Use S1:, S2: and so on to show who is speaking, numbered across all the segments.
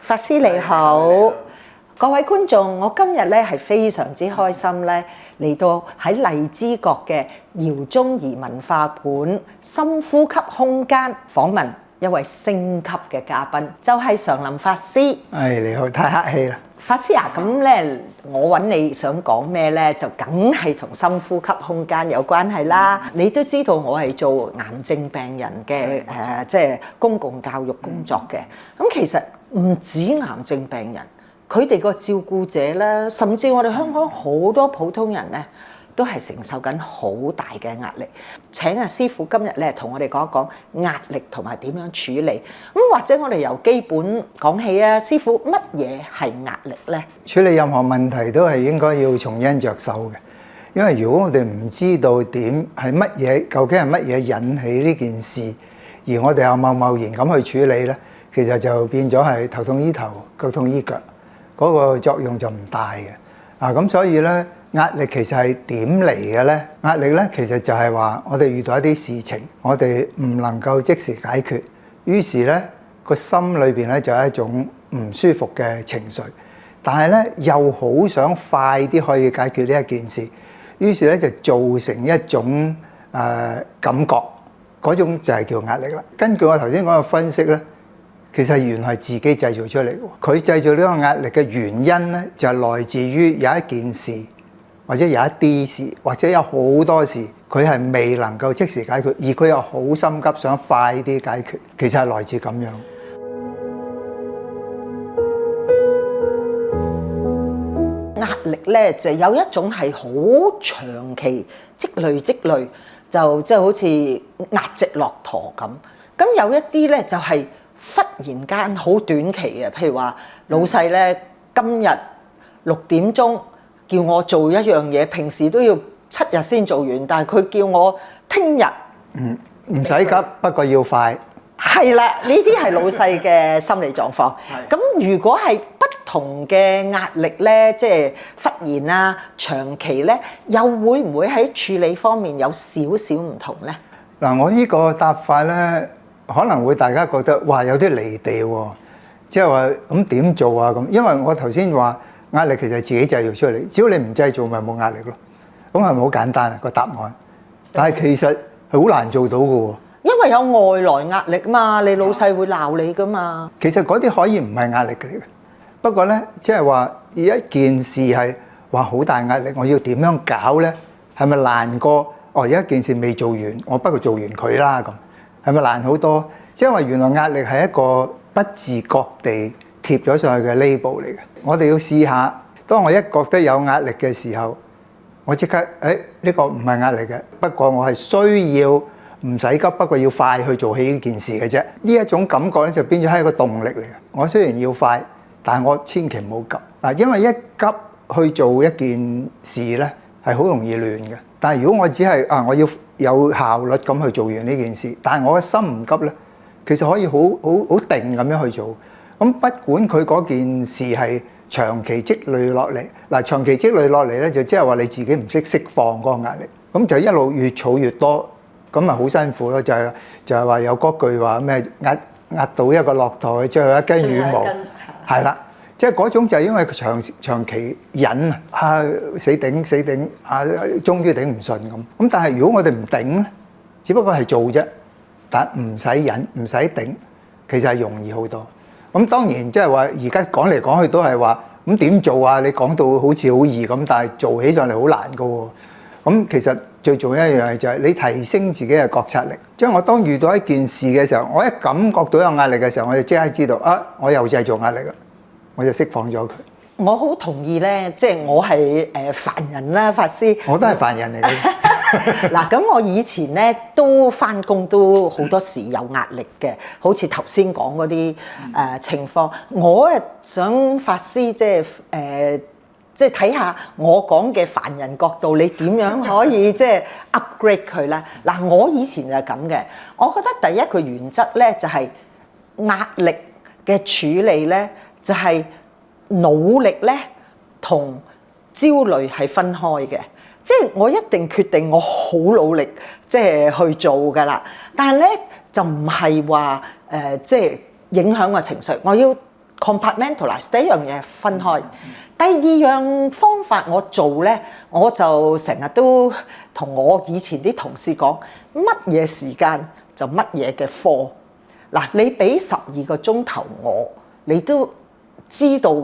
S1: 法師你好，各位觀眾，我今日咧係非常之開心咧，嚟到喺荔枝角嘅饒宗頤文化館深呼吸空間訪問一位星級嘅嘉賓，就係常林法師。
S2: 你好，太客氣啦。
S1: 法師啊，咁咧我揾你想講咩咧，就梗係同深呼吸空間有關係啦。你都知道我係做癌症病人嘅即係公共教育工作嘅。咁其實唔止癌症病人，佢哋個照顧者咧，甚至我哋香港好多普通人咧，都係承受緊好大嘅壓力。請阿師傅今日咧同我哋講一講壓力同埋點樣處理。咁或者我哋由基本講起啊，師傅，乜嘢係壓力咧？
S2: 處理任何問題都係應該要從因着手嘅，因為如果我哋唔知道點係乜嘢，究竟係乜嘢引起呢件事，而我哋又貿然咁去處理咧，其實就變咗係頭痛醫頭，腳痛醫腳，嗰個作用就唔大嘅。咁所以咧，壓力其實係點嚟嘅咧？壓力咧其實就係話我哋遇到一啲事情，我哋唔能夠即時解決，於是咧個心裏邊咧就係一種唔舒服嘅情緒，但係咧又好想快啲可以解決呢一件事，於是咧就造成一種感覺，嗰種就係叫壓力啦。根據我頭先講嘅分析咧，其實原來係自己製造出嚟嘅。佢製造呢個壓力嘅原因咧，就係來自於有一件事，或者有一啲事，或者有好多事，佢係未能夠即時解決，而佢又好心急想快啲解決，其實係來自咁樣。
S1: 壓力咧就有一種係好長期積累，就即係好似壓直駱駝咁。咁有一啲咧就係忽然間好短期嘅，譬如話老細咧今日6點鐘叫我做一樣嘢，平時都要7日先做完，但係佢叫我聽日，
S2: 唔使急，不過要快。
S1: 係啦，呢啲係老細嘅心理狀況。咁如果係不同嘅壓力咧，即係忽然啊、長期咧，又會唔會喺處理方面有少少唔同咧？
S2: 嗱，我呢個答法咧，可能會大家覺得哇有啲離地喎，即係話咁點做啊咁？因為我頭先話壓力其實係自己製造出嚟，只要你唔製造咪冇壓力咯。咁係咪好簡單啊個答案？但係其實係好難做到嘅喎。
S1: 因為有外來壓力嘛，你老細會鬧你噶嘛。
S2: 其實嗰啲可以唔係壓力嚟嘅，不過咧，即係話一件事係話好大壓力，我要點樣搞咧？係咪難過？有一件事未做完，我不過做完佢啦咁，係咪難好多？即係話原來壓力係一個不自覺地貼咗上去嘅 label 嚟嘅。我哋要試下，當我一覺得有壓力嘅時候，我即刻呢個唔係壓力嘅，不過我係需要唔使急，不過要快去做起呢件事嘅啫。呢一種感覺咧就變咗係一個動力嚟嘅。我雖然要快，但係我千祈唔好急嗱，因為一急去做一件事咧係好容易亂嘅。但係如果我只係我要有效率咁去做完呢件事，但係我嘅心唔急咧，其實可以好定咁樣去做。咁不管佢嗰件事係長期積累落嚟，長期積累落嚟咧就即係話你自己唔識釋放嗰個壓力，咁就一路越儲越多，咁咪好辛苦咯。就係話有嗰句話咩壓到一個駱駝最後一根羽毛，係啦。即係嗰種就係因為佢長期忍死頂終於頂唔順咁。咁但係如果我哋唔頂咧，只不過係做啫，但唔使忍唔使頂，其實係容易好多。咁當然即係話而家講嚟講去都係話咁點做啊？你講到好似好易咁，但係做起上嚟好難噶喎。咁其實最重要一樣嘢就係你提升自己嘅覺察力。即係我當遇到一件事嘅時候，我一感覺到有壓力嘅時候，我就即刻知道我又製造壓力啦。我就釋放咗佢。我
S1: 好同意咧，即係我係凡人啦，法師。
S2: 我都係凡人嚟嘅。
S1: 嗱，咁我以前咧都返工都好多時有壓力嘅，好似頭先講嗰啲情況。我想法師即係睇下我講嘅凡人角度，你點樣可以即係 upgrade 佢咧？嗱，我以前就係咁嘅。我覺得第一個原則咧就係壓力嘅處理咧。就係努力咧同焦慮係分開嘅，即係我一定決定我好努力即係去做㗎啦。但係咧就唔係話即係影響個情緒，我要 compartmentalize， 第一樣嘢分開。第二樣方法我做咧，我就成日都同我以前啲同事講，乜嘢時間就乜嘢嘅課。嗱，你俾12個鐘頭我，你都知道，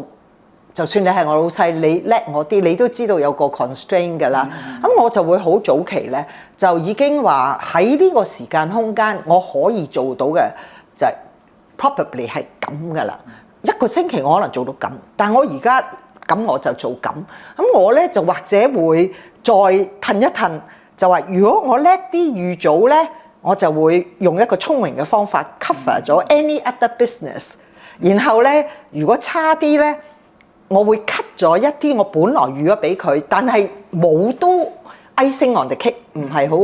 S1: 就算你係我老細，你叻我啲，你都知道有個 constraint 㗎啦。咁我就會好早期咧，就已經話喺呢個時間空間，我可以做到嘅就係 probably 係咁㗎啦。一個星期我可能做到咁，但係我而家咁我就做咁。咁我咧就或者會再褪一褪，就話如果我叻啲預早咧，我就會用一個聰明嘅方法 cover 咗 any other business。然後咧，如果差啲咧，我會 cut 咗一啲我本來預咗俾佢，但係冇都 icing on the cake， 唔係好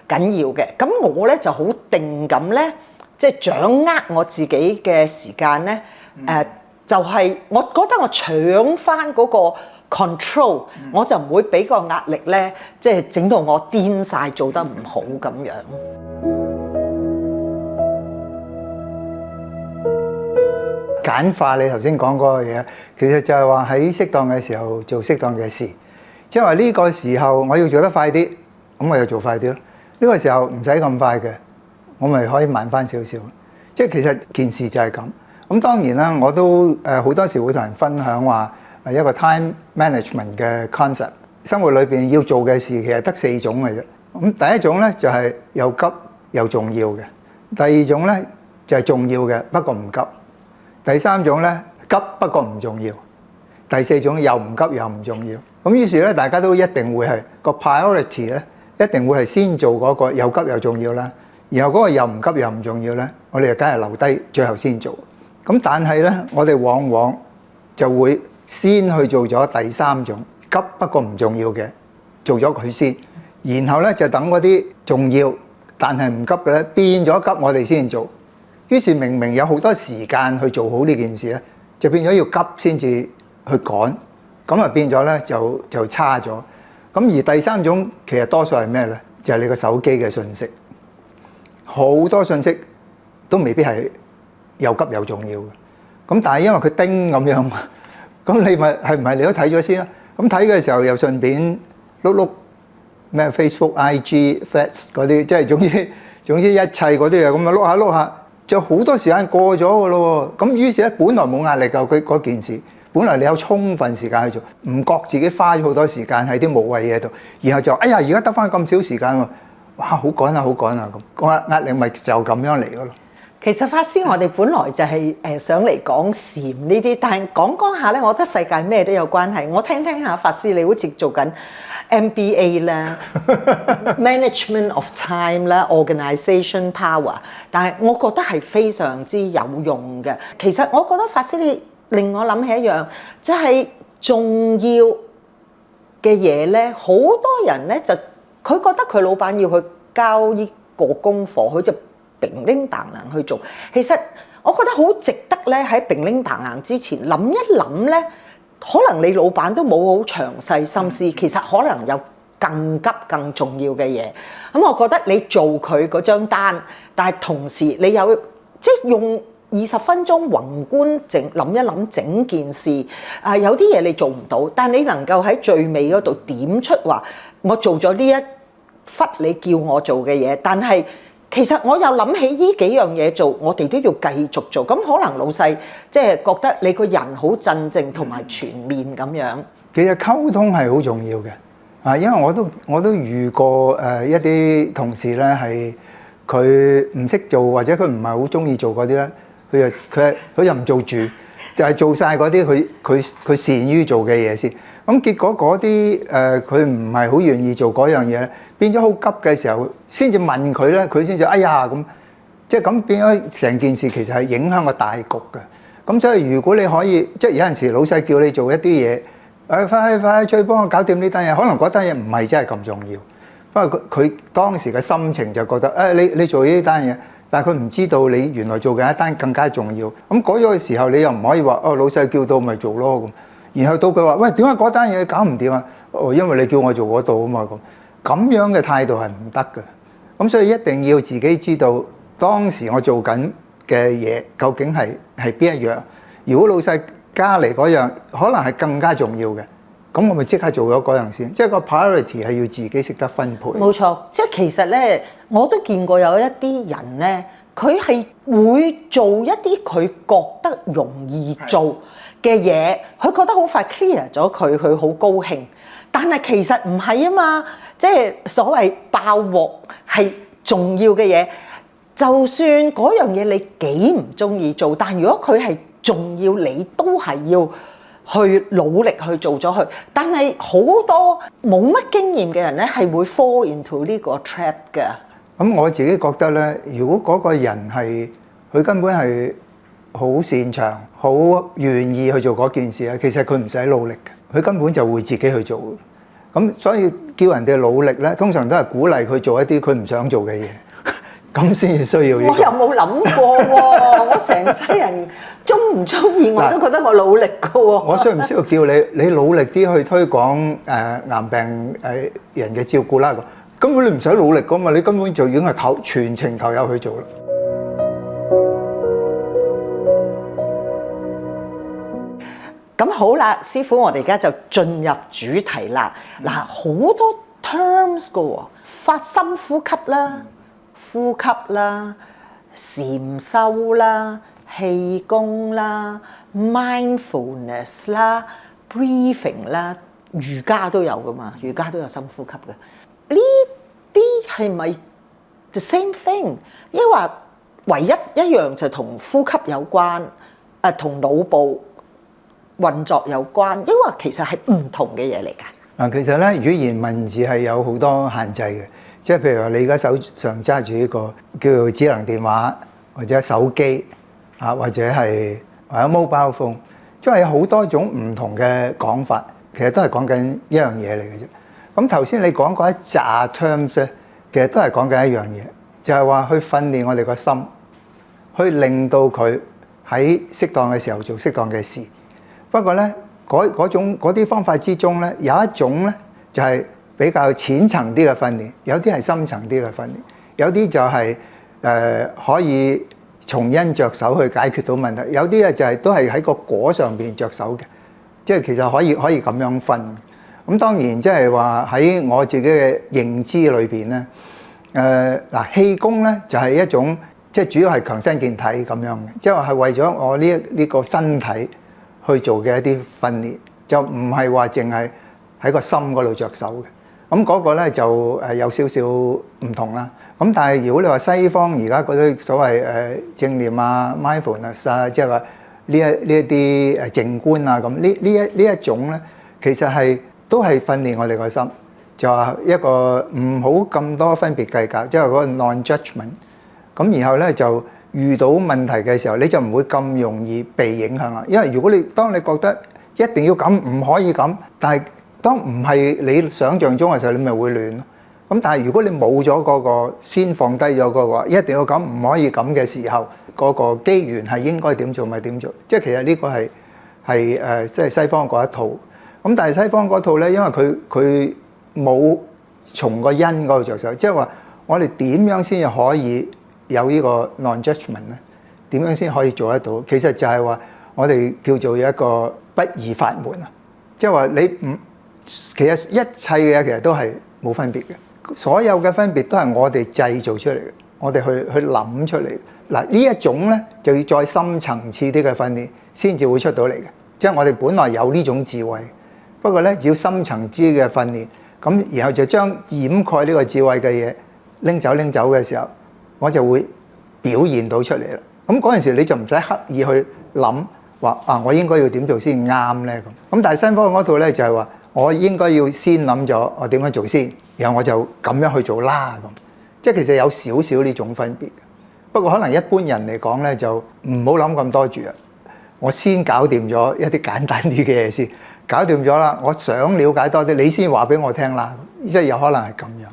S1: 緊要嘅。咁我咧就好定咁咧，即係掌握我自己嘅時間咧。就係我覺得我搶翻嗰個 control，我就唔會俾個壓力咧，即係整到我癲晒做得唔好咁樣。
S2: 簡化你頭先講嗰個嘢，其實就係話喺適當嘅時候做適當嘅事，即係話呢個時候我要做得快啲，咁我就做快啲咯。呢個時候唔使咁快嘅，我咪可以慢翻少少。即係其實件事就係咁。咁當然啦，我都好多時會同人分享話一個 time management 嘅 concept。生活裏邊要做嘅事其實得4種嘅啫。咁第一種咧就係又急又重要嘅，第二種咧就係重要嘅不過唔急，第三種咧急不過唔重要，第四種又唔急又唔重要。咁於是咧大家都一定會係個 priority 咧，一定會係先做嗰個又急又重要啦，然後嗰個又唔急又唔重要咧，我哋就梗係留低最後先做。咁但係咧，我哋往往就會先去做咗第三種急不過唔重要嘅，做咗佢先，然後咧就等嗰啲重要但係唔急嘅咧變咗急，我哋先做。於是明明有好多時間去做好呢件事咧，就變咗要急先至去趕，咁啊變咗咧就差咗。咁而第三種其實多數係咩咧？就係你個手機嘅信息，好多信息都未必係又急又重要嘅，咁但係因為佢叮咁樣，咁你咪係唔係你都睇咗先啦？咁睇嘅時候又順便碌咩 Facebook、IG、Threads 嗰啲，即係總之一切嗰啲嘢咁啊碌下，就好多時間過咗嘅咯喎。咁於是咧，本來冇壓力㗎，佢嗰件事，本來你有充分時間去做，唔覺自己花咗好多時間喺啲無謂嘢度，然後就哎呀而家得返咁少時間喎，哇好趕啊咁，個壓力咪就咁樣嚟嘅咯。
S1: 其實法師，我哋本來就係想嚟講禪呢啲，但係講下咧，我覺得世界咩都有關係。我聽下法師，你好似做緊 MBA 啦，Management of Time 啦，Organization Power， 但係我覺得係非常之有用嘅。其實我覺得法師你令我諗起一樣，即係重要嘅嘢咧，好多人咧就佢覺得佢老闆要去交呢個功課，佢就乒鈴嘭唥去做，其實我覺得好值得咧喺乒鈴嘭唥之前諗一諗咧，可能你老闆都冇好詳細心思，其實可能有更急更重要嘅嘢。咁我覺得你做佢嗰張單，但係同時你有即係用20分鐘宏觀諗一諗整件事。有啲嘢你做唔到，但你能夠喺最尾嗰度點出話，我做咗呢一忽你叫我做嘅嘢，但係其實我又諗起呢幾樣嘢做，我哋都要繼續做。咁可能老細即係覺得你個人好鎮靜同埋全面咁樣。
S2: 其實溝通係好重要嘅，因為我都遇過一啲同事咧係佢唔識做或者佢唔係好中意做嗰啲咧，佢又唔做住，就係做晒嗰啲佢擅於做嘅嘢先。咁結果嗰啲佢唔係好願意做嗰樣嘢咧，變咗好急嘅時候，先至問佢咧，佢先至哎呀咁，即係咁變咗成件事其實係影響個大局嘅。咁所以如果你可以，即係有陣時老細叫你做一啲嘢，快脆幫我搞掂呢單嘢，可能嗰單嘢唔係真係咁重要，不過佢當時嘅心情就覺得你做呢單嘢，但係佢唔知道你原來做緊一單更加重要。咁嗰個時候你又唔可以話老細叫到咪做咯咁。然後到佢話：喂，點解嗰單嘢搞唔掂啊？因為你叫我做嗰度啊嘛咁樣嘅態度係唔得嘅。咁所以一定要自己知道當時我做緊嘅嘢究竟係邊一樣，如果老細加嚟嗰樣可能係更加重要嘅，咁我咪即刻做咗嗰樣先。即係個 priority 係要自己識得分配。
S1: 冇錯，即係其實咧，我都見過有一啲人咧，佢係會做一啲佢覺得容易做嘅嘢，佢覺得好快 clear 咗佢好高興。但係其實唔係啊嘛，即係所謂爆鑊係重要嘅嘢，就算嗰樣嘢你幾唔中意做，但如果佢係重要，你都係要去努力去做咗佢。但係好多冇乜經驗嘅人咧，係會 fall into 呢個 trap 嘅。
S2: 咁我自己覺得咧，如果嗰個人係佢根本係好擅長、好願意去做嗰件事啊，其實佢唔使努力嘅，佢根本就會自己去做。咁所以叫人哋努力咧，通常都係鼓勵佢做一啲佢唔想做嘅嘢，咁先至需要呢個。
S1: 我又冇諗過喎，我成世人中唔中意我都覺得我努力嘅喎。
S2: 我需唔需要叫你努力啲去推廣癌病人嘅照顧啦？根本你唔使努力噶嘛，你根本就已經係全程投入去做啦。
S1: 咁好啦，師傅，我哋而家就進入主題啦。嗱，好多 terms 嘅喎，發深呼吸啦、呼吸啦、禪修啦、氣功啦、mindfulness 啦、breathing 啦，瑜伽都有噶嘛，瑜伽都有深呼吸嘅。呢啲係咪 the same thing？ 抑或唯一一樣就同呼吸有關，同腦部運作有關，抑或其實係唔同嘅嘢嚟㗎？
S2: 嗱，其實咧語言文字係有好多限制嘅，即係譬如話你而家手上揸住呢個叫做智能電話或者手機啊，或者 mobile phone， 即係有好多種唔同嘅講法，其實都係講緊一樣嘢嚟嘅啫。咁頭先你講嗰一紮 terms 咧，其實都係講緊一樣嘢，就係話去訓練我哋個心，去令到佢喺適當嘅時候做適當嘅事。不過咧，嗰啲方法之中咧，有一種咧就係比較淺層啲嘅訓練，有啲係深層啲嘅訓練，有啲就係可以從因着手去解決到問題，有啲咧就係都係喺個果上邊着手嘅，即係其實可以咁樣分。咁當然即係話喺我自己嘅認知裏邊咧，嗱氣功咧就係一種即係主要係強身健體咁樣嘅，即係話係為咗我呢個身體去做嘅一啲訓練，就唔係話淨係喺個心嗰度着手嘅。咁嗰個咧就有少少唔同啦。咁但係如果你話西方而家嗰啲所謂正念啊、mindfulness 啊，即係話呢一啲靜觀啊咁，呢一種咧，其實係都係訓練我哋個心，就話一個唔好咁多分別計較，即係嗰個 non-judgment。咁然後咧就遇到問題嘅時候，你就唔會咁容易被影響啦。因為如果當你覺得一定要咁，唔可以咁，但係當唔係你想象中嘅時候，你咪會亂咯。咁但係如果你冇咗嗰個先放低咗嗰個一定要咁，唔可以咁嘅時候，嗰個機緣係應該點做咪點做。即係其實呢個係即係西方嗰一套。咁但係西方嗰套咧，因為佢冇從個因嗰度着手，即係話我哋點樣先至可以有呢個 non-judgment 咧？點樣先可以做得到？其實就係話我哋叫做一個不二法門啊！即係話你唔，其實一切嘅嘢其實都係冇分別嘅，所有嘅分別都係我哋製造出嚟嘅，我哋去諗出嚟。嗱呢一種咧就要再深層次啲嘅訓練先至會出到嚟嘅，即係我哋本來有呢種智慧，不過咧要深層次嘅訓練，咁然後就將掩蓋呢個智慧嘅嘢拎走嘅時候，我就會表現到出嚟啦。咁嗰陣時你就唔使刻意去諗話我應該要點做先啱咧咁。咁但係西方嗰套咧就係話，我應該要先諗咗我點樣做先，然後我就咁樣去做啦咁。即係其實有少少呢種分別。不過可能一般人嚟講咧就唔好諗咁多住啊。我先搞掂咗一啲簡單啲嘅嘢先，搞掂咗啦。我想了解多啲，你先話俾我聽啦。即係有可能係咁樣。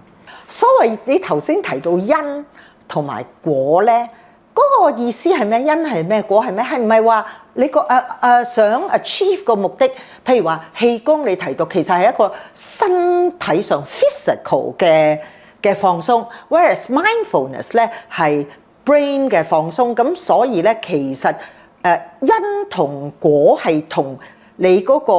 S1: 所謂你頭先提到因同埋果咧，嗰個意思係咩？因係咩？果係咩？係唔係話你個想 achieve 個目的？譬如話氣功你提到其實係一個身體上 physical 嘅放鬆 ，whereas mindfulness 咧係 brain 嘅放鬆。咁所以咧其實因同果係同你嗰個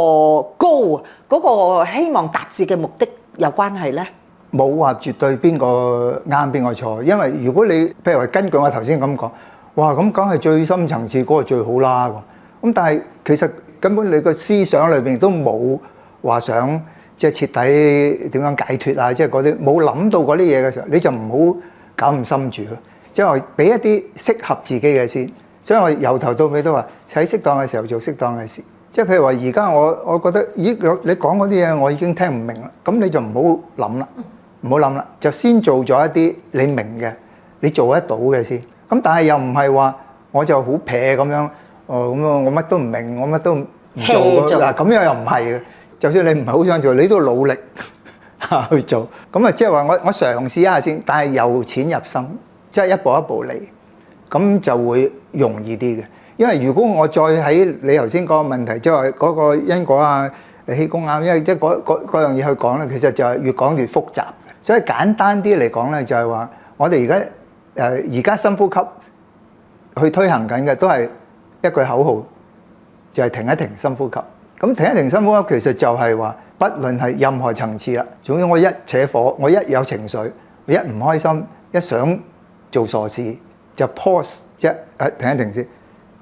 S1: goal嗰個希望達至嘅目的有關係咧？
S2: 冇話絕對邊個啱邊個錯，因為如果你譬如話根據我頭先咁講，哇咁梗係最深層次嗰個最好啦咁，但係其實根本你個思想裏邊都冇話想即係徹底點樣解脫啊，即係嗰啲冇諗到嗰啲嘢嘅時候，你就唔好搞咁深住咯，即係話俾一啲適合自己嘅先。所以我由頭到尾都話喺適當嘅時候做適當嘅事。即係譬如話而家我覺得咦你講嗰啲嘢我已經聽唔明啦，咁你就唔好諗啦。唔好諗啦，就先做咗一啲你明嘅，你做得到嘅先。咁但係又唔係話我就好撇咁樣，咁我乜都唔明，我乜都唔做嗱，咁樣又唔係嘅。就算你唔係好想做，你都努力去做。咁啊，即係話我嘗試一下先，但係由淺入深，即係一步一步嚟，咁就會容易啲嘅。因為如果我再喺你頭先嗰個問題，即係話嗰個因果啊、氣功啊，因為即係嗰樣嘢去講咧，其實就係越講越複雜。所以簡單啲嚟講咧，就係話我哋而家深呼吸去推行緊嘅都係一句口號，就係停一停深呼吸。咁停一停深呼吸其實就係話，不論係任何層次啦，總之我一扯火，我一有情緒，我一唔開心，一想做傻事就 pause 啫，停一停先。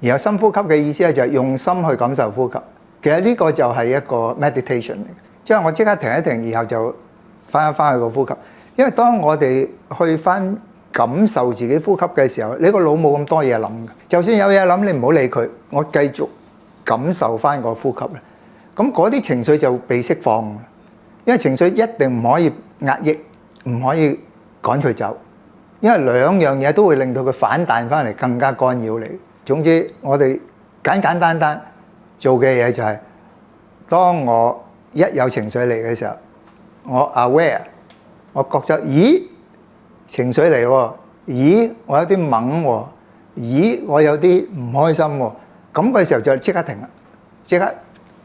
S2: 然後深呼吸嘅意思咧就係用心去感受呼吸。其實呢個就係一個 meditation 嚟嘅，即係我即刻停一停，然後就翻去個呼吸。因為當我哋去翻感受自己呼吸嘅時候，你個腦冇咁多嘢諗嘅。就算有嘢諗，你唔好理佢，我繼續感受翻個呼吸咧。咁嗰啲情緒就被釋放。因為情緒一定唔可以壓抑，唔可以趕佢走。因為兩樣嘢都會令到佢反彈翻嚟，更加干擾你。總之，我哋簡簡單單做嘅嘢就係，當我一有情緒嚟嘅時候，我 aware， 我覺得，咦，情緒嚟喎，咦，我有啲猛喎，咦，我有啲唔開心喎，咁嘅時候就即刻停啦，即刻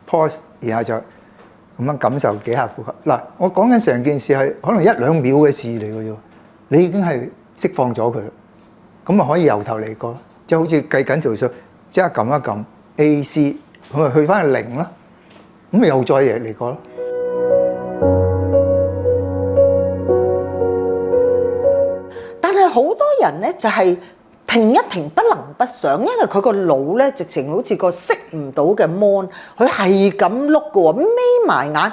S2: pause， 然後就咁樣感受幾下呼吸。嗱，我講緊成件事係可能1-2秒嘅事嚟嘅啫，你已經係釋放咗佢啦，咁啊可以由頭嚟過，即係好似計緊條數，即刻撳一撳 AC， 咁咪去翻去0啦，咁咪又再嚟過咯。
S1: 但係好多人咧就係停一停不能不想，因為佢個腦咧直情好似個熄唔到嘅 mon， 佢係咁碌嘅喎，眯埋眼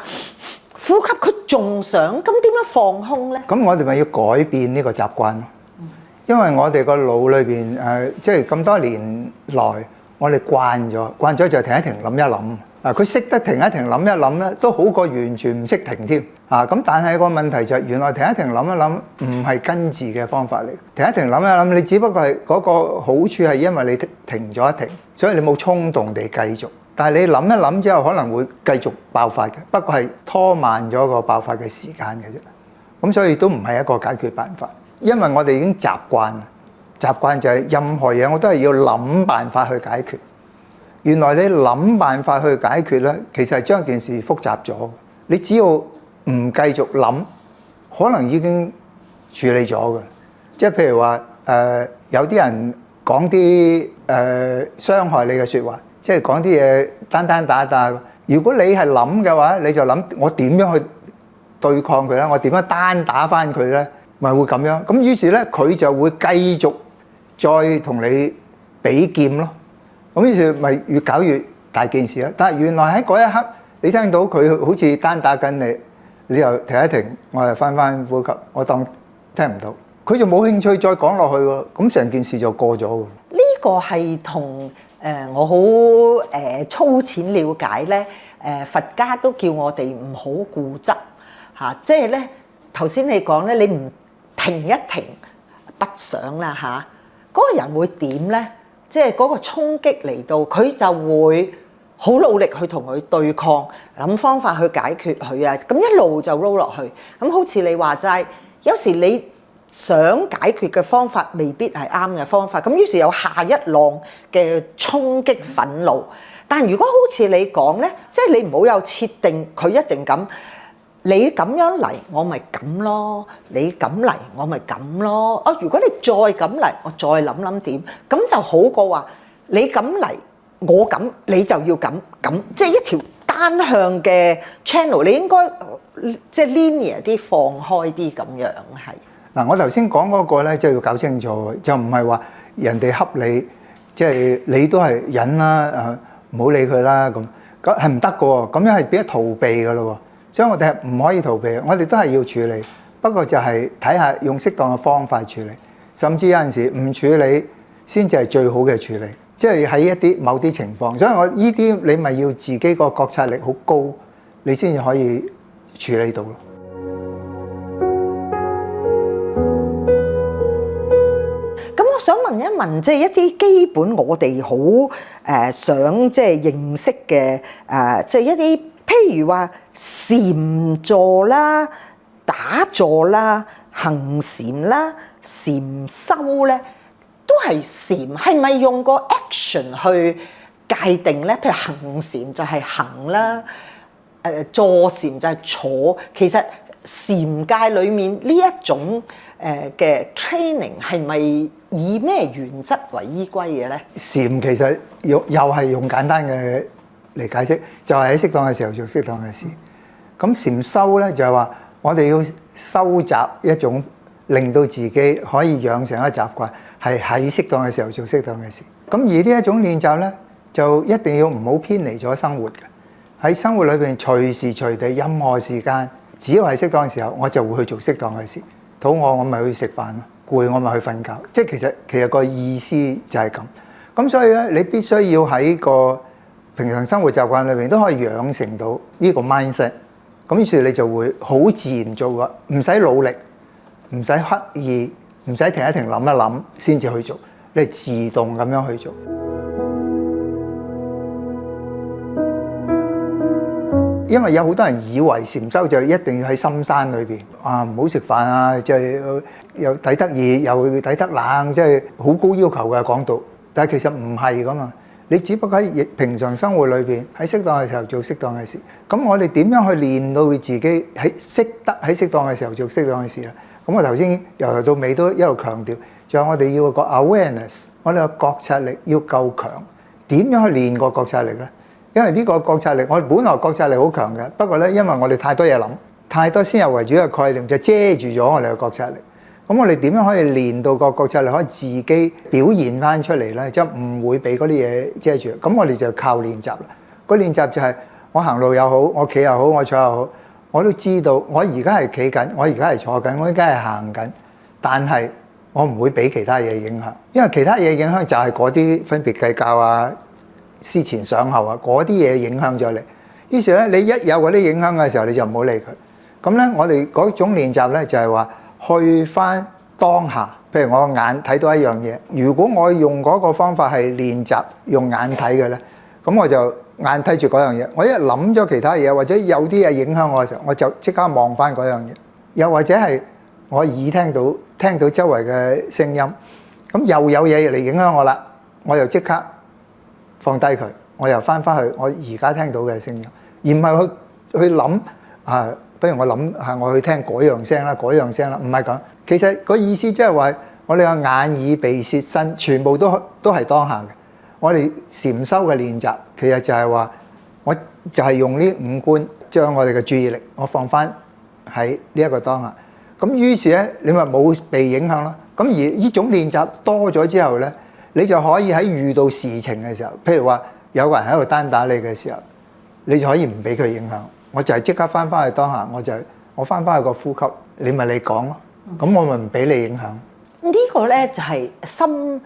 S1: 呼吸，佢仲想，咁點樣放空咧？咁
S2: 我哋咪要改變呢個習慣咯，因為我哋個腦裏邊即係咁多年來，我哋慣咗就停一停諗一諗。佢識得停一停諗一諗咧，都好過完全唔識停添。咁但係個問題就係，原來停一停諗一諗唔係根治嘅方法嚟。停一停諗一諗，你只不過係嗰個好處係因為你停咗一停，所以你冇衝動地繼續。但係你諗一諗之後，可能會繼續爆發嘅，不過係拖慢咗個爆發嘅時間嘅啫。咁所以都唔係一個解決辦法，因為我哋已經習慣就係任何嘢我都係要諗辦法去解決。原來你諗辦法去解決咧，其實係將件事複雜咗。你只要唔繼續諗，可能已經處理咗嘅。即係譬如話有啲人講啲傷害你嘅説話，即係講啲嘢單單打打。如果你係諗嘅話，你就諗我點樣去對抗佢咧？我點樣單打翻佢咧？咪會咁樣。咁於是咧，佢就會繼續再同你比劍咯。咁於是咪越搞越大件事啦。但係原來喺嗰一刻，你聽到佢好似單打緊你，你又停一停，我又翻呼吸，我當聽唔到，佢就冇興趣再講落去喎。咁成件事就過咗喎。
S1: 呢個係同我好粗淺了解咧。佛家都叫我哋唔好固執嚇，即係咧頭先你講咧，你唔停一停不想啦嚇，嗰個人會點咧？即係嗰個衝擊嚟到，佢就會好努力去同佢對抗，諗方法去解決佢啊！咁一路就 roll 落去。咁好似你話齋，有時你想解決嘅方法未必係啱嘅方法，咁於是有下一浪嘅衝擊憤怒。但如果好似你講咧，即係你唔好有設定，佢一定咁。你咁樣嚟，我咪咁咯；你咁嚟，我咪咁咯。如果你再咁嚟，我再諗點，咁就好過話你咁嚟，我咁，你就要咁，即係一條單向嘅 channel， 你應該即係 linear 啲，放開啲咁樣係。
S2: 嗱，我頭先講嗰個咧，即係要搞清楚，就唔係話人哋恰你，即係你都係忍啦，唔好理佢啦咁，咁係唔得嘅喎，咁樣係變咗逃避嘅咯喎，所以我哋係唔可以逃避，我哋都係要處理，不過就係睇下用適當嘅方法處理，甚至有陣時唔處理先至係最好嘅處理，即係喺一啲某啲情況，所以我呢啲你咪要自己個覺察力好高，你先至可以處理到咯。
S1: 我想問一問，即係一啲基本我哋好想即係認識嘅即係一啲譬如話禪坐啦、打坐啦、行禪啦、禪修咧，都係禪，係咪用個 action 去界定咧？譬如行禪就係行啦，坐禪就係坐。其實禪界裡面呢一種嘅 training 係咪以咩原則為依歸嘅咧？
S2: 禪其實又係用簡單嘅嚟解釋，就係喺適當嘅時候做適當嘅事。咁禪修咧就係話，我哋要收集一種令到自己可以養成一個習慣，係喺適當嘅時候做適當嘅事。咁而呢一種練習咧，就一定要唔好偏離咗生活嘅。喺生活裏邊隨時隨地任何時間，只要係適當嘅時候，我就會去做適當嘅事。肚餓我咪去食飯咯，攰我咪去瞓覺。即係其實個意思就係咁。咁所以咧，你必須要喺個平常生活習慣裏邊都可以養成到呢個 mindset。咁於是你就會好自然做㗎，唔使努力，唔使刻意，唔使停一停諗一諗先至去做，你係自動咁樣去做。因為有好多人以為禪修就一定要喺深山裏邊啊，唔好食飯啊，即係又抵得熱又抵得冷，即係好高要求嘅講到。但係其實唔係噶嘛，你只不過喺平常生活裏邊喺適當嘅時候做適當嘅事。咁我哋點樣去練到自己識得喺適當嘅時候做適當嘅事啊？咁我頭先由頭到尾都一路強調，就係我哋要個 awareness，我哋個覺察力要夠強。點樣去練個覺察力咧？因為呢個覺察力，我哋本來覺察力好強嘅，不過咧，因為我哋太多嘢諗，太多先入為主嘅概念，就遮住咗我哋嘅覺察力。咁我哋點樣可以練到個覺察力可以自己表現翻出嚟咧？即係唔會俾嗰啲嘢遮住。咁我哋就靠練習啦。個練習就係我行路又好，我企又好，我坐又好，我都知道我而家係企緊，我而家係坐緊，我而家係行緊，但係我唔會俾其他嘢影響，因為其他嘢影響就係嗰啲分別計較啊、思前想後啊，嗰啲嘢影響咗你。於是咧，你一有嗰啲影響嘅時候，你就唔好理佢。咁咧，我哋嗰種練習咧就係話去翻當下。譬如我眼睇到一樣嘢，如果我用嗰個方法係練習用眼睇嘅咧，咁我就眼睇住嗰樣嘢。我一諗咗其他嘢，或者有啲嘢影響我嘅時候，我就即刻望翻嗰樣嘢。又或者係我耳聽到周圍嘅聲音，咁又有嘢嚟影響我啦，我又即刻放低佢，我又翻返去我而家聽到嘅聲音，而唔係去諗啊，不如我諗下我去聽嗰樣聲啦，嗰樣聲啦，唔係咁。其實個意思即係話，我哋個眼耳鼻舌身全部都係當下嘅。我哋禪修嘅練習，其實就係話，我就係用呢五官將我哋嘅注意力，我放翻喺呢一個當下。咁於是咧，你咪冇被影響咯。咁而呢種練習多咗之後咧，你就可以喺遇到事情嘅時候，譬如話有個人喺度單打你嘅時候，你就可以唔俾佢影響。我就係即刻翻返去當下，我翻返去個呼吸，你咪你講咯。咁我咪唔俾你影響。
S1: 呢個咧就係深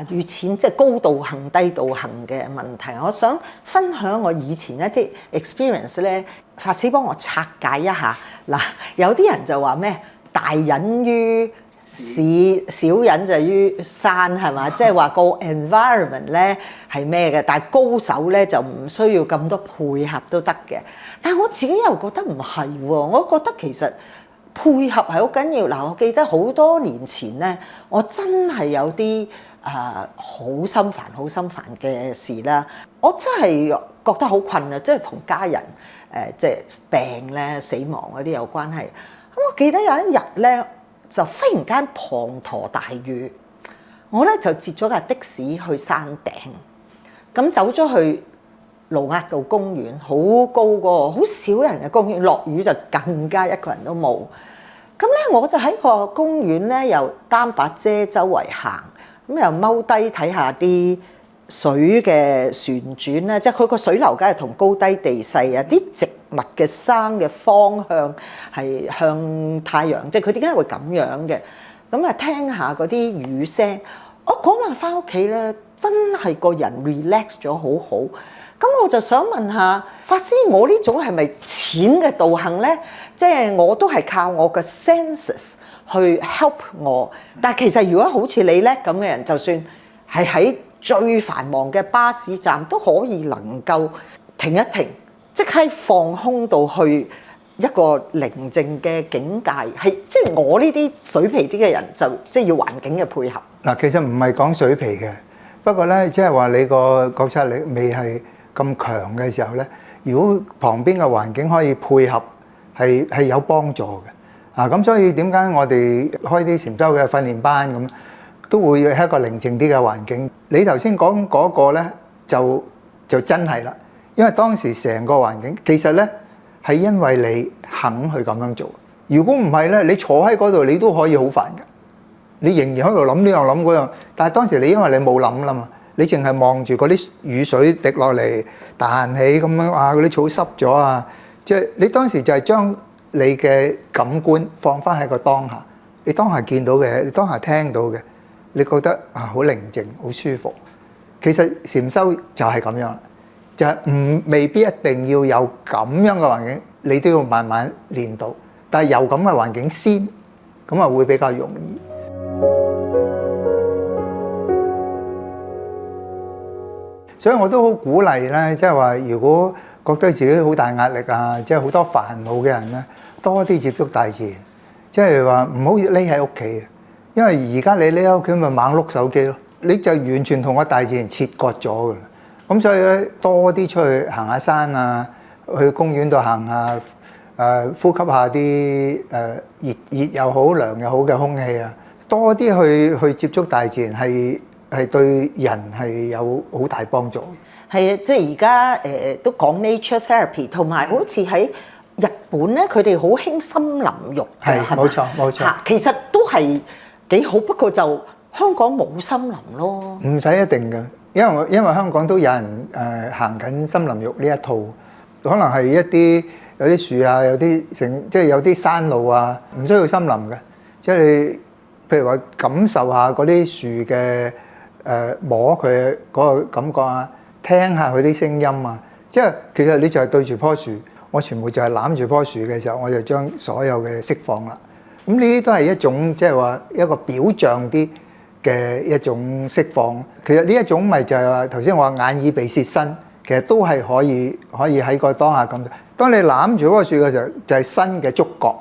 S1: 與淺，即係高度行低度行嘅問題。我想分享我以前一啲 experience 咧，法師幫我拆解一下。嗱，有啲人就話咩大隱於市，小隱就於山，係嘛？即係話個 environment 咧係咩嘅，但係高手咧就唔需要咁多配合都得嘅。但係我自己又覺得唔係喎，我覺得其實配合係好緊要。嗱，我記得好多年前咧，我真係有啲好心煩嘅事啦，我真係覺得好困啊！即係同家人即係病咧、死亡嗰啲有關係。咁我記得有一日咧，就忽然間滂沱大雨，我咧就截咗架的士去山頂，咁走咗去盧押道公園，好高個，好少人嘅公園，落雨就更加一個人都冇。咁咧我就喺個公園咧，又擔把遮周圍行，咁又踎低睇下啲水嘅旋轉咧，即係佢個水流梗係同高低地勢啊，啲植物嘅生嘅方向係向太陽，即係佢點解會咁樣嘅？咁啊聽下嗰啲雨聲，我嗰晚翻屋企咧，真係個人 relax 咗好好。咁我就想問下法師，我呢種係咪淺嘅道行咧？即係我都係靠我嘅 senses 去 help 我。但係其實如果好似你叻咁嘅人，就算係喺最繁忙嘅巴士站，都可以能夠停一停，即刻放空到去一個寧靜嘅境界。係即係我呢啲水皮啲嘅人，就即係要環境嘅配合。
S2: 嗱，其實唔係講水皮嘅，不過咧，即係話你個覺察力未係咁強嘅時候咧，如果旁邊嘅環境可以配合，係有幫助嘅。咁所以點解我哋開啲禪修嘅訓練班咁，都會係一個寧靜啲嘅環境。你頭先講嗰個咧，就真係啦，因為當時成個環境其實咧係因為你肯去咁樣做。如果唔係咧，你坐喺嗰度你都可以好煩㗎，你仍然喺度諗呢樣諗嗰樣。但係當時你因為你冇諗啦嘛。你淨係望住嗰啲雨水滴落嚟彈起咁樣啊，嗰啲草濕咗啊，即係你當時就係將你嘅感官放翻喺個當下，你當下見到嘅，你當下聽到嘅，你覺得啊好寧靜，好舒服。其實禪修就係咁樣，就係未必一定要有咁樣嘅環境，你都要慢慢練到。但係有咁嘅環境先，咁啊會比較容易。所以我都好鼓勵咧，即係話如果覺得自己好大壓力啊，即係好多煩惱嘅人咧，多啲接觸大自然，即係話唔好匿喺屋企，因為而家你匿喺屋企咪猛碌手機咯，你就完全同個大自然切割咗㗎啦。咁所以咧，多啲出去行下山啊，去公園度行下，呼吸下啲熱又好涼又好嘅空氣啊，多啲去接觸大自然係對人係有好大幫助。
S1: 係啊，即係而家都講 nature therapy， 同埋好似喺日本咧，佢哋好興森林浴嘅，係
S2: 冇錯冇錯。
S1: 其實都係幾好，不過就香港冇森林咯。唔
S2: 使一定嘅，因為香港都有人行緊森林浴呢一套，可能係有啲樹啊，有啲即係有啲山路啊，唔需要森林嘅，即係你譬如話感受下嗰啲樹嘅。摸佢嗰個感覺啊，聽下佢啲聲音啊，即係其實你就係對住棵樹，我全部就係攬住棵樹嘅時候，我就將所有嘅釋放啦。咁呢啲都係一種即係話一個表象啲嘅一種釋放。其實呢一種咪就係話頭先我話眼耳鼻舌身，其實都係可以喺個當下感覺。當你攬住嗰棵樹嘅時候，就係身嘅觸覺，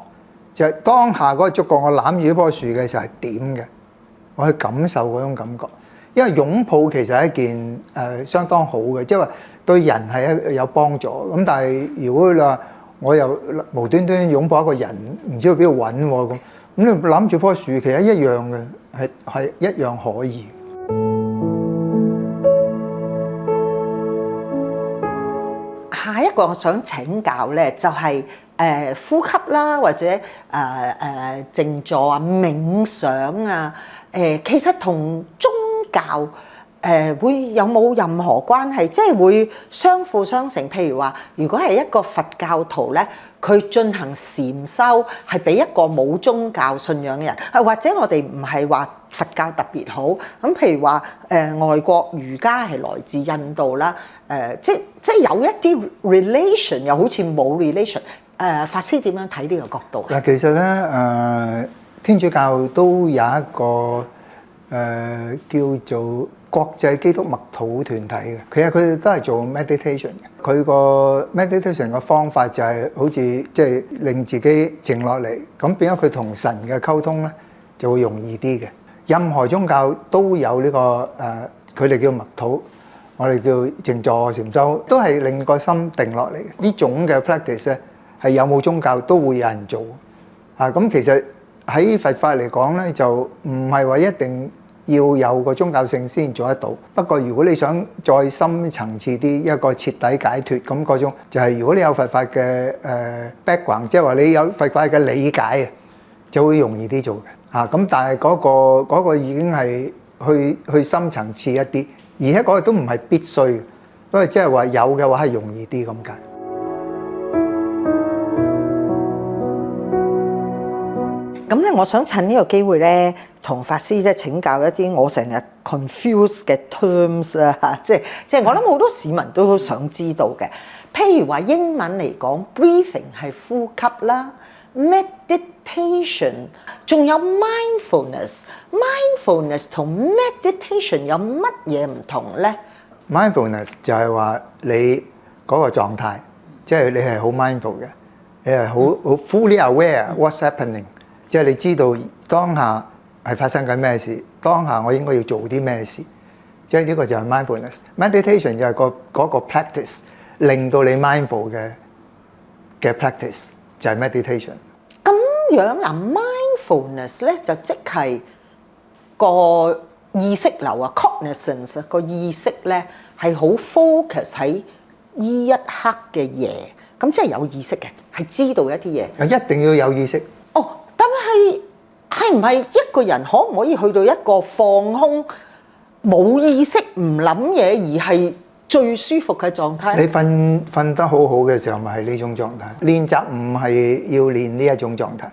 S2: 就係當下嗰個觸覺。我攬住呢棵樹嘅時候係點嘅，我去感受嗰種感覺。因為擁抱其實係一件相當好嘅，即係話對人係有幫助。咁但係如果你話我又無端端擁抱一個人，唔知去邊度揾喎咁你攬住棵樹其實一樣嘅，係一樣可以。
S1: 下一個我想請教咧，就係呼吸啦，或者靜坐啊、冥想啊，其實同宗教會有冇任何關係？即係會相輔相成。譬如話，如果係一個佛教徒咧，佢進行禪修係比一個冇宗教信仰嘅人，或者我哋唔係話佛教特別好咁。譬如話外國瑜伽係來自印度啦，即係有一啲 relation 又好似冇 relation。法師點樣睇呢個角度？
S2: 嗱，其實咧天主教都有一個叫做國際基督默禱團體嘅，其實佢哋都係做 meditation 嘅。佢個 meditation 嘅方法就係好似即係令自己靜落嚟，咁變咗佢同神嘅溝通咧就會容易啲嘅。任何宗教都有呢個佢哋叫默禱，我哋叫靜坐禪修，都係令個心定落嚟。呢種嘅 practice 咧係有冇宗教都會有人做。咁其實喺佛法嚟講咧，就唔係話一定要有個宗教性先做得到。不過如果你想再深層次啲，一個徹底解脫咁嗰種，就係如果你有佛法嘅background，即係話你有佛法嘅理解啊，就會容易啲做嘅嚇。咁但係嗰個已經係去深層次一啲，而且嗰個都唔係必須，因為即係話有嘅話係容易啲咁解。
S1: 咁咧，我想趁呢個機會咧，同法師咧請教一啲我成日 confuse 嘅 terms 啊，即係我諗好多市民都想知道嘅。譬如話英文嚟講 breathing 係呼吸啦 ，meditation 仲有 mindfulness 同 meditation 有乜嘢唔同咧？
S2: Mindfulness 就係話你嗰個狀態，即係你係好 mindful 嘅，你係好 fully aware what's happening。即係你知道當下係發生緊咩事，當下我應該要做啲咩事，即係呢個就係 mindfulness。meditation 就係嗰個 practice， 令到你 mindful 嘅 practice 就係 meditation。
S1: 咁樣嗱 mindfulness 咧就即係個意識流啊 ，cognizance 個意識咧係好 focus 喺呢一刻嘅嘢，咁即係有意識嘅，係知道一啲嘢。
S2: 一定要有意識。
S1: 哦，但係唔係一個人可唔可以去到一個放空、冇意識、唔諗嘢而係最舒服嘅狀態？
S2: 你瞓得好好嘅時候，咪係呢種狀態。練習唔係要練呢一種狀態，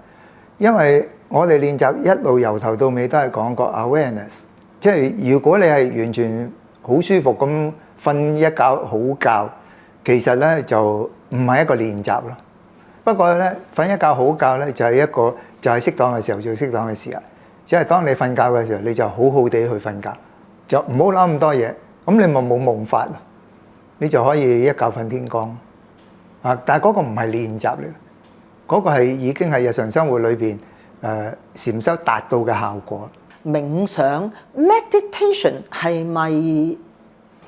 S2: 因為我哋練習一路由頭到尾都係講個 awareness， 即係如果你係完全好舒服咁瞓一覺好覺，其實咧就唔係一個練習咯。不過咧，瞓一覺好覺咧就係一個就係適當嘅時候做適當嘅事啊！只係當你瞓覺嘅時候，你就好好地去瞓覺，就唔好諗咁多嘢。咁你咪冇夢法咯，你就可以一覺瞓天光啊！但係嗰個唔係練習嚟，嗰個係已經係日常生活裏邊禪修達到嘅效果。
S1: 冥想 meditation 係咪一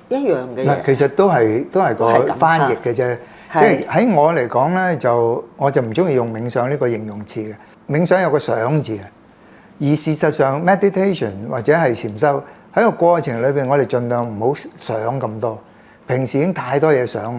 S1: 樣嘅嘢？
S2: 其實都係個翻譯嘅啫。即係喺我嚟講咧，我就唔中意用冥想呢個形容詞嘅。冥想有個想字嘅，而事實上 meditation 或者係禪修喺個過程裏邊，我哋盡量唔好想咁多。平時已經太多嘢想，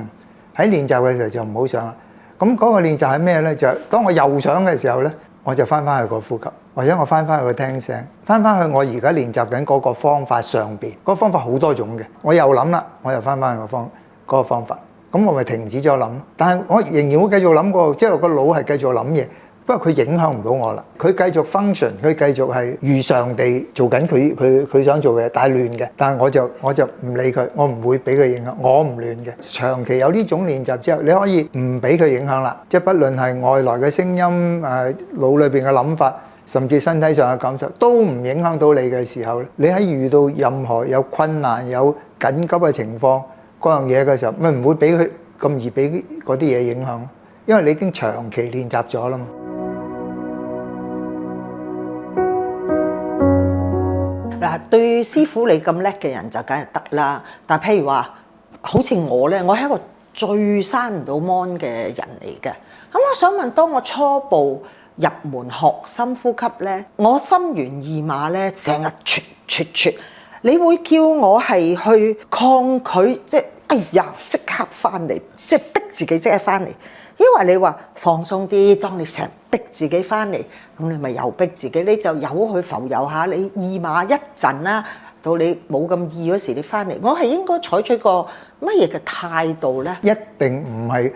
S2: 喺練習嘅時候就唔好想啦。咁嗰個練習係咩咧？就係當我又想嘅時候咧，我就翻返去個呼吸，或者我翻返去個聽聲，翻返去我而家練習緊嗰個方法上邊。嗰個方法好多種嘅，我又諗啦，我又翻返去嗰個方法。咁我咪停止咗諗，但係我仍然會繼續諗過，即係個腦係繼續諗嘢，不過佢影響唔到我啦。佢繼續 function，佢繼續係如常地做緊佢想做嘅，但係亂嘅。但係我就唔理佢，我唔會俾佢影響，我唔亂嘅。長期有呢種練習之後，你可以唔俾佢影響啦。即係不論係外來嘅聲音、腦裏邊嘅諗法，甚至身體上嘅感受，都唔影響到你嘅時候咧，你喺遇到任何有困難、有緊急嘅情況嗰樣嘢嘅時候，咪唔會俾佢咁易俾嗰啲嘢影響，因為你已經長期練習咗啦嘛。
S1: 嗱，對師傅你咁叻嘅人就梗係得啦。但係譬如話，好似我咧，我係一個最閂唔到 mon 嘅人嚟嘅。咁我想問，當我初步入門學深呼吸咧，我心猿意馬咧，成日啜，你會叫我係去抗拒，即係哎呀即刻翻嚟，即係逼自己即刻翻嚟。因為你話放鬆啲，當你成日逼自己翻嚟，咁你咪又逼自己，你就由佢浮遊下，你意馬一陣啦，到你冇咁意嗰時，你翻嚟。我係應該採取個乜嘢嘅態度咧？
S2: 一定唔係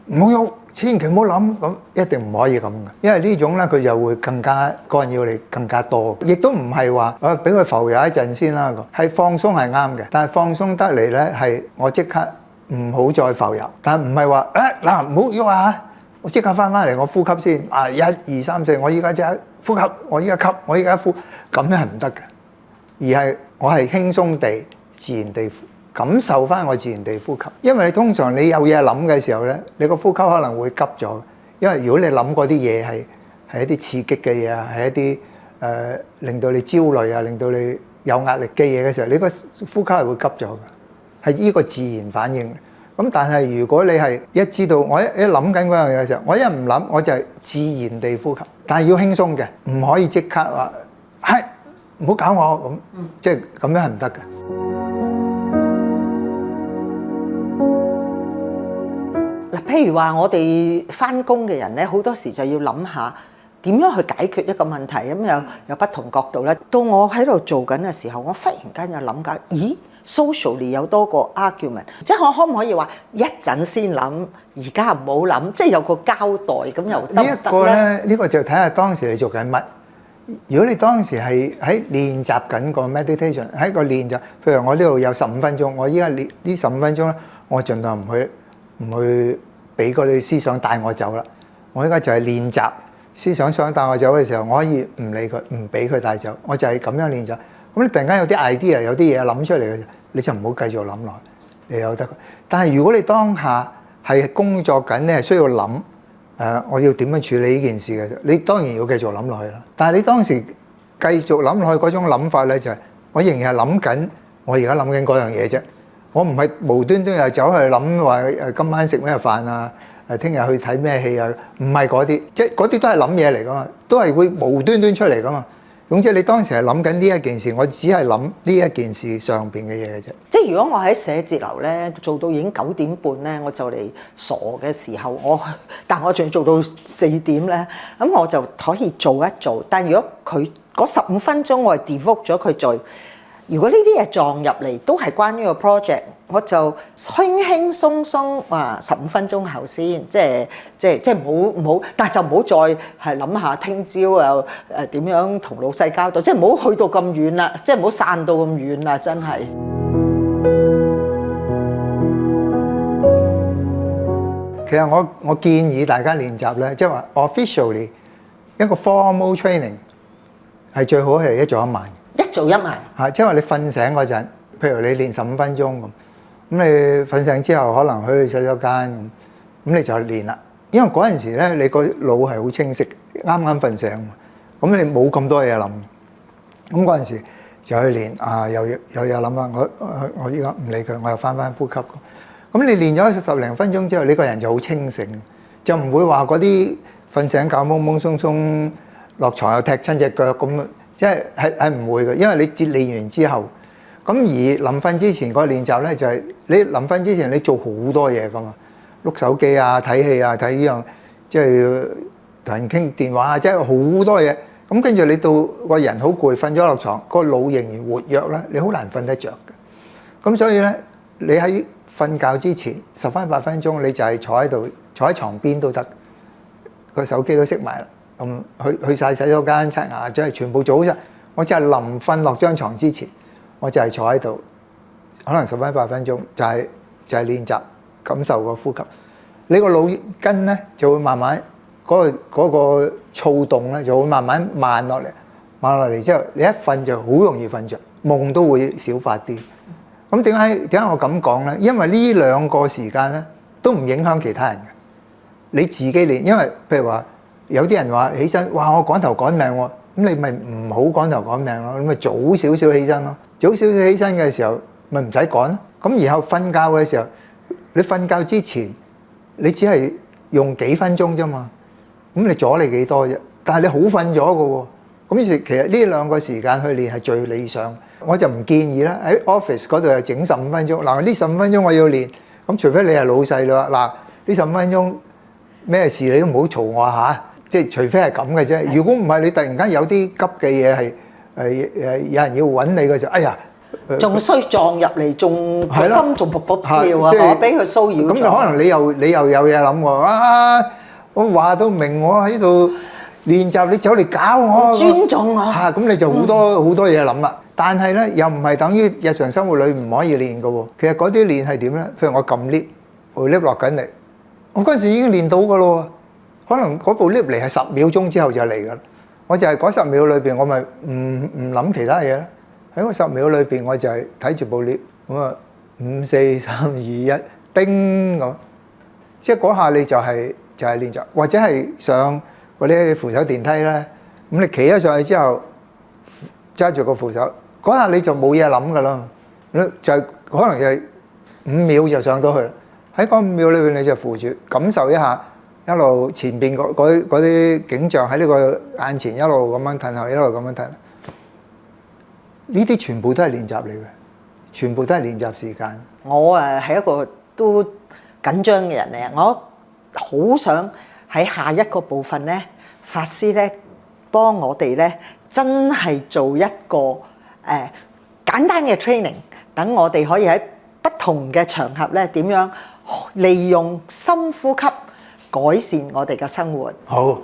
S2: 唔好喐，千祈唔好諗，咁一定唔可以咁嘅，因為呢種咧佢就會更加干擾你更加多，亦都唔係話俾佢浮遊一陣先啦，係放鬆係啱嘅，但係放鬆得嚟咧係我即刻唔好再浮遊，但唔係話嗱唔好喐啊，我即刻翻嚟我呼吸先啊，1、2、3、4，我依家即刻呼吸，我依家吸，我依家呼，咁樣係唔得嘅，而係我係輕鬆地自然地感受翻我自然地呼吸，因為通常你有嘢諗嘅時候咧，你個呼吸可能會急咗，因為如果你諗嗰啲嘢係一啲刺激嘅嘢啊，係一啲令到你焦慮啊，令到你有壓力嘅嘢嘅時候，你個呼吸係會急咗嘅，係呢個自然反應。咁但係如果你係一知道我一諗緊嗰樣嘢嘅時候，我一唔諗我就係自然地呼吸，但係要輕鬆嘅，唔可以即刻話係唔好搞我咁，即係咁樣係唔得嘅。
S1: 嗱，譬如話我哋翻工嘅人咧，好多時就要諗下點樣去解決一個問題，咁有不同角度咧。到我喺度做緊嘅時候，我忽然間又諗緊，咦，socially 有多個 argument，即係我可唔可以話一陣先諗，而家唔好諗，即係有個交代咁又得唔得咧？
S2: 呢一個咧，呢個就睇下當時你做緊乜。如果你當時係喺練習緊個 meditation，喺個練習，譬如我呢度有15分鐘，我依家練呢15分鐘咧，我盡量唔去俾嗰啲思想帶我走啦。我依家就係練習思想想帶我走嘅時候，我可以唔理佢，唔俾佢帶走，我就係咁樣練習。咁你突然間有啲 idea，有啲嘢諗出嚟嘅，你就唔好繼續諗落，你由得佢。但係如果你當下係工作緊，你係需要諗我要點樣處理呢件事嘅，你當然要繼續諗落去啦。但係你當時繼續諗落去嗰種諗法咧，就係我仍然係諗緊，我而家諗緊嗰樣嘢啫。我唔係無端端又走去諗話今晚食咩飯啊，聽日去睇咩戲啊，唔係嗰啲，即係嗰啲都係諗嘢嚟噶嘛，都係會無端端出嚟噶嘛。總之你當時係諗緊呢一件事，我只係諗呢一件事上邊嘅嘢嘅啫。
S1: 即係如果我喺寫字樓咧做到已經9點半咧，我就嚟傻嘅時候，但我仲要做到4點咧，咁我就可以做一做。但如果佢嗰15分鐘我係 devote 咗佢做，如果呢啲嘢撞入嚟都係關於個 project，我就輕輕鬆鬆話15分鐘後先，即係唔好，但係就唔好再係諗下聽朝又點樣同老細交代，即係唔好去到咁遠啦，即係唔好散到咁遠啦，真係。
S2: 其實我建議大家練習咧，即係話 officially 一個 formal training 係最好係一早一晚。
S1: 一早一晚
S2: 嚇，即係話你瞓醒嗰陣，譬如你練15分鐘咁，咁你瞓醒之後可能去洗手間咁你就練啦。因為嗰陣時咧，你個腦係好清晰，啱啱瞓醒，咁你冇咁多嘢諗。咁嗰陣時就去練啊，有嘢諗啦。我依家唔理佢，我又翻呼吸。咁你練咗10零分鐘之後，你個人就好清醒，就唔會話嗰啲瞓醒覺懵懵鬆鬆落床又踢親隻腳咁。即係唔會嘅，因為你練完之後，咁而臨瞓之前個練習咧就係你臨瞓之前你做好多嘢噶嘛，碌手機啊、睇戲啊、睇呢樣，即係同人傾電話啊，即係好多嘢。咁跟住你到個人好攰，瞓咗落床，個腦仍然活躍咧，你好難瞓得着嘅。咁所以咧，你喺瞓覺之前10分8分鐘，你就係坐喺度，坐喺床邊都得，個手機都熄埋啦。去晒洗手間刷牙，即係全部做好晒。我就係臨瞓落張床之前，我就係坐喺度，可能10分8分鐘，就係練習感受個呼吸。你個腦筋咧就會慢慢嗰個躁動咧就會慢慢慢落嚟之後，你一瞓就好容易瞓着，夢都會少發啲。咁點解我咁講咧？因為呢2個時間咧都唔影響其他人嘅，你自己練。因為譬如話，有啲人話起身，哇！我趕頭趕命喎，咁你咪唔好趕頭趕命咯，你咪早少少起身咯。早少少起身嘅時候，咪唔使趕咯。咁然後瞓覺嘅時候，你瞓覺之前，你只係用幾分鐘啫嘛。咁你阻你幾多啫？但係你好瞓咗嘅喎。咁於是其實呢2個時間去練係最理想。我就唔建議啦，喺 office 嗰度又整15分鐘。嗱，呢15分鐘我要練，咁除非你係老細啦。嗱，呢15分鐘咩事你都唔好嘈我嚇。即係除非係咁嘅啫，如果唔係你突然間有啲急嘅嘢係有人要揾你嘅時候，哎呀，
S1: 仲衰撞入嚟，仲個心仲噗噗跳啊！我俾佢騷擾咗。
S2: 咁你可能你又有嘢諗喎啊！我話到明我喺度練習，你走嚟搞我，
S1: 尊重我
S2: 嚇，咁你就好多嘢諗啦。但係咧又唔係等於日常生活裏唔可以練嘅喎。其實嗰啲練係點咧？譬如我撳 lift，部 lift 落緊嚟，我嗰陣時已經練到嘅咯喎。可能嗰部 lift 嚟係10秒鐘之後就嚟㗎啦，我就係嗰10秒裏邊，我咪唔諗其他嘢啦。喺嗰10秒裏邊，我就係睇住部 lift，咁啊5、4、3、2、1，叮咁，即係嗰下你就係練習，或者係上嗰啲扶手電梯咧，咁你企咗上去之後，揸住個扶手，嗰下你就冇嘢諗㗎啦，就係可能係5秒就上到去啦。喺嗰5秒裏邊，你就扶住感受一下。一路前邊嗰啲景象喺呢個眼前一路咁樣褪後，一路咁樣褪。呢啲全部都係練習嚟嘅，全部都係練習時間。
S1: 我係一個都緊張嘅人嚟，我好想喺下一個部分咧，法師咧幫我哋咧真係做一個簡單嘅 training，等我哋可以喺不同嘅場合咧點樣利用深呼吸改善我哋嘅生活。
S2: 好。